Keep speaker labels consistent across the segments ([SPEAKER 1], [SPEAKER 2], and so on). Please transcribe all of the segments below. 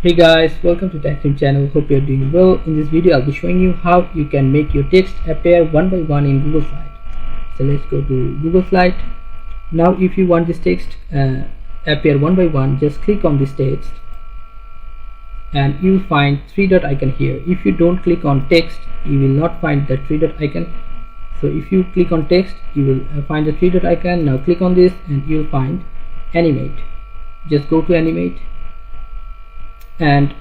[SPEAKER 1] Hey guys, welcome to Tech Team channel. Hope you're doing well. In this video I'll be showing you how you can make your text appear one by one in Google Slide. So let's go to Google Slide. Now if you want this text appear one by one, just click on this text and you will find three dot icon here. If you don't click on text, you will not find the three dot icon. So if you click on text, you will find the three dot icon. Now click on this and you will find animate. Just go to animate, and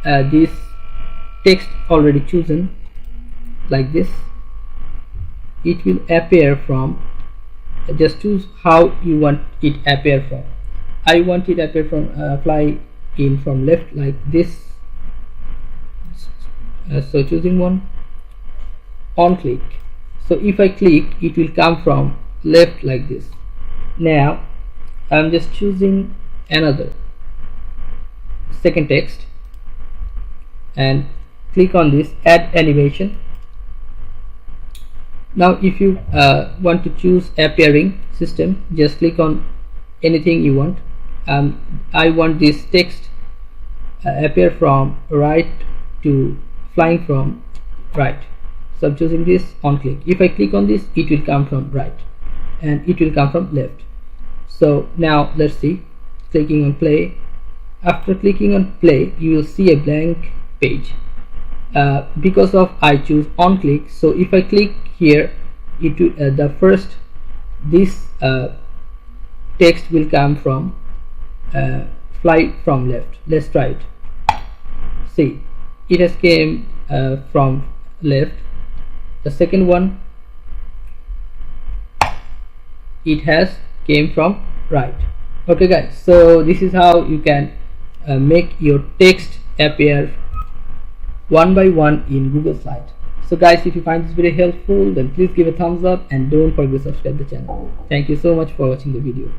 [SPEAKER 1] this text already chosen like this, it will appear from, just choose how you want it appear from. I want it appear from fly in from left like this. So choosing one, on click. So if I click, it will come from left like this. Now I'm just choosing another second text and click on this add animation. Now if you want to choose appearing system, just click on anything you want. I want this text appear from right to flying from right, so I'm choosing this, on click. If I click on this, it will come from right and it will come from left. So now let's see, clicking on play. After clicking on play, you will see a blank page because of I choose on click. So if I click here, it will, the first this text will come from fly from left. Let's try it. See, it has came from left. The second one, it has came from right. Okay guys, so this is how you can make your text appear one by one in Google Slide. So guys, if you find this video helpful, then please give a thumbs up and don't forget to subscribe the channel. Thank you so much for watching the video.